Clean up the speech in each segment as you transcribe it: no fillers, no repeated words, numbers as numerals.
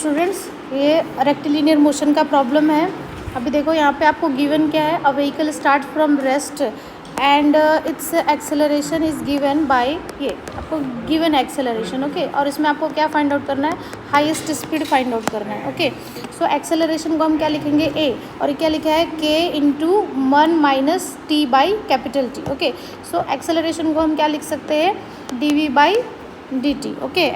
Students, ये rectilinear motion का problem है। अभी देखो यहाँ पे आपको गिवन क्या है, a vehicle start from rest and it's acceleration is given by, ये आपको गिवन एक्सेलरेशन, ओके। और इसमें आपको क्या फाइंड आउट करना है, हाईएस्ट स्पीड फाइंड आउट करना है, ओके। सो एक्सेलरेशन को हम क्या लिखेंगे, ए, और ये क्या लिखा है, K into 1 minus T by capital T, okay. So acceleration को हम क्या लिख सकते हैं, D V by D T, okay.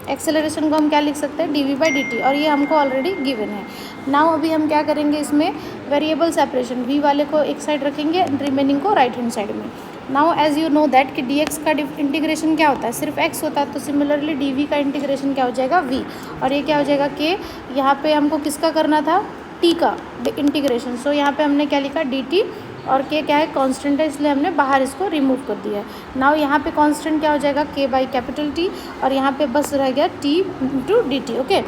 Acceleration को हम क्या लिख सकते हैं, D V by D T, और ये हमको ऑलरेडी गिवन है। नाउ अभी हम क्या करेंगे, इसमें वेरिएबल सेपरेशन, वी वाले को एक साइड रखेंगे, रिमेनिंग को राइट हैंड साइड में। Now as you know that कि डी एक्स का इंटीग्रेशन क्या होता है, सिर्फ एक्स होता है, तो सिमिलरली डी वी का इंटीग्रेशन क्या हो जाएगा, वी, और ये क्या हो जाएगा, के। यहाँ पे हमको किसका करना था, टी का इंटीग्रेशन, सो यहाँ पे हमने क्या लिखा, डी टी, और के क्या है, कांस्टेंट है, इसलिए हमने बाहर इसको रिमूव कर दिया है। नाउ यहाँ पे कांस्टेंट क्या हो जाएगा, के बाई कैपिटल टी, और यहाँ पे बस रह गया T into D T, okay.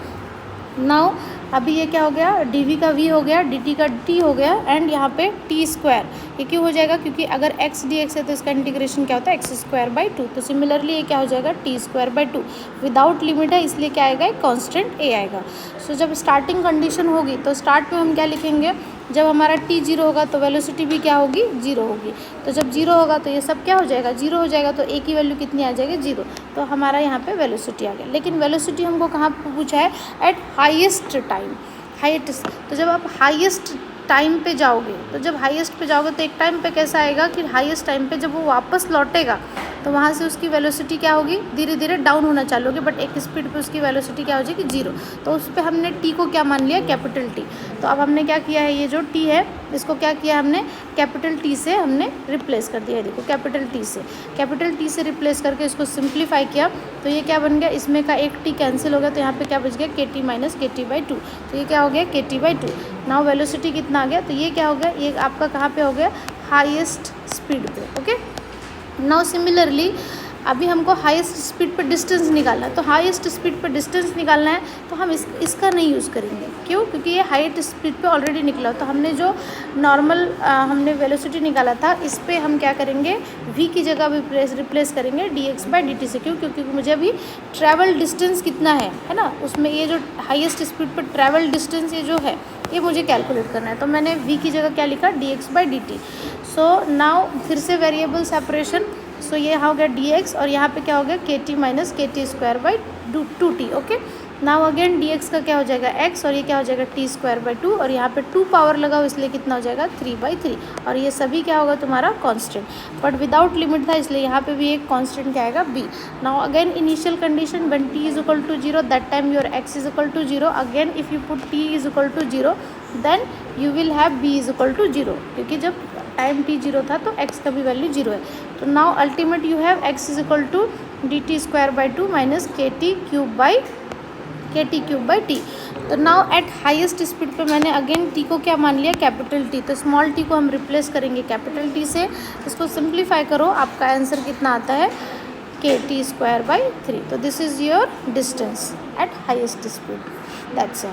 Now अभी ये क्या हो गया, डी वी का वी हो गया, डी टी का टी हो गया, एंड यहाँ पे टी स्क्वायर, ये क्यों हो जाएगा, क्योंकि अगर एक्स डी एक्स है तो इसका इंटीग्रेशन क्या होता है, एक्स स्क्वायर बाई टू, तो सिमिलरली ये क्या हो जाएगा, T square by to. Without limit है इसलिए क्या आएगा, कॉन्स्टेंट ए आएगा। सो जब स्टार्टिंग कंडीशन होगी तो स्टार्ट में हम क्या लिखेंगे, जब हमारा टी जीरो होगा तो वेलोसिटी भी क्या होगी, जीरो होगी। तो जब जीरो होगा तो ये सब क्या हो जाएगा, जीरो हो जाएगा, तो ए की वैल्यू कितनी आ जाएगी, जीरो, तो हमारा यहाँ पे वेलोसिटी आ गया। लेकिन वेलोसिटी हमको कहाँ पूछा है, एट हाईएस्ट टाइम, हाईएस्ट। तो जब आप हाईएस्ट टाइम पे जाओगे, तो जब हाईएस्ट पे जाओगे तो एक टाइम पे कैसा आएगा कि हाईएस्ट टाइम पे जब वो वापस लौटेगा तो वहाँ से उसकी वेलोसिटी क्या होगी, धीरे धीरे डाउन होना चालू होगी, बट एक स्पीड पे उसकी वेलोसिटी क्या हो जाएगी, जीरो। तो उस पर हमने टी को क्या मान लिया, कैपिटल टी। तो अब हमने क्या किया है, ये जो टी है इसको क्या किया हमने, कैपिटल टी से हमने रिप्लेस कर दिया है। देखो कैपिटल टी से रिप्लेस करके इसको सिंप्लीफाई किया, तो ये क्या बन गया, इसमें का एक टी कैंसिल हो गया, तो यहाँ पे क्या बच गया, के T minus k T by two, तो ये क्या हो गया, के T by two. Now velocity कितना आ गया, तो ये क्या हो गया, ये आपका कहाँ पे हो गया, हाईएस्ट स्पीड पे, ओके। नाउ सिमिलरली अभी हमको हाईएस्ट स्पीड पर डिस्टेंस निकालना है, तो हाईएस्ट स्पीड पर डिस्टेंस निकालना है तो हम इसका नहीं यूज़ करेंगे, क्यों, क्योंकि ये हाईएस्ट स्पीड पे ऑलरेडी निकला। तो हमने जो नॉर्मल हमने वेलोसिटी निकाला था, इस पर हम क्या करेंगे, v की जगह रिप्लेस करेंगे D x by D T से, क्यों, क्योंकि मुझे अभी ट्रैवल डिस्टेंस कितना है ना, उसमें ये जो हाईएस्ट स्पीड पर ट्रैवल डिस्टेंस ये जो है ये मुझे कैलकुलेट करना है, तो मैंने v की जगह क्या लिखा, D x by D T. So now फिर से वेरिएबल सेपरेशन, सो ये हो गया डी एक्स, और यहाँ पे क्या हो गया, के T minus k T square by to T, okay. Now again D X का क्या हो जाएगा, एक्स, और ये क्या हो जाएगा, टी स्क्वायर बाई टू, और यहाँ पे टू पावर लगाओ इसलिए कितना हो जाएगा, 3/3, और ये सभी क्या होगा तुम्हारा कांस्टेंट, बट विदाउट लिमिट था इसलिए यहाँ पे भी एक कांस्टेंट क्या आएगा, B. Now again initial condition, when T is equal to zero, that time your X is equal to zero. Again if you put T is equal to zero, then you will have B is equal to zero, क्योंकि जब time T zero था तो x का भी value zero है। तो now ultimate you have x is equal to d t square by two minus k t cube by t. तो now at highest speed पे मैंने अगेन टी को क्या मान लिया, कैपिटल टी, तो स्मॉल टी को हम रिप्लेस करेंगे कैपिटल टी से। इसको सिंप्लीफाई करो, आपका आंसर कितना आता है, के टी स्क्वायर बाई 3। तो this is your distance eight highest speed, that's all.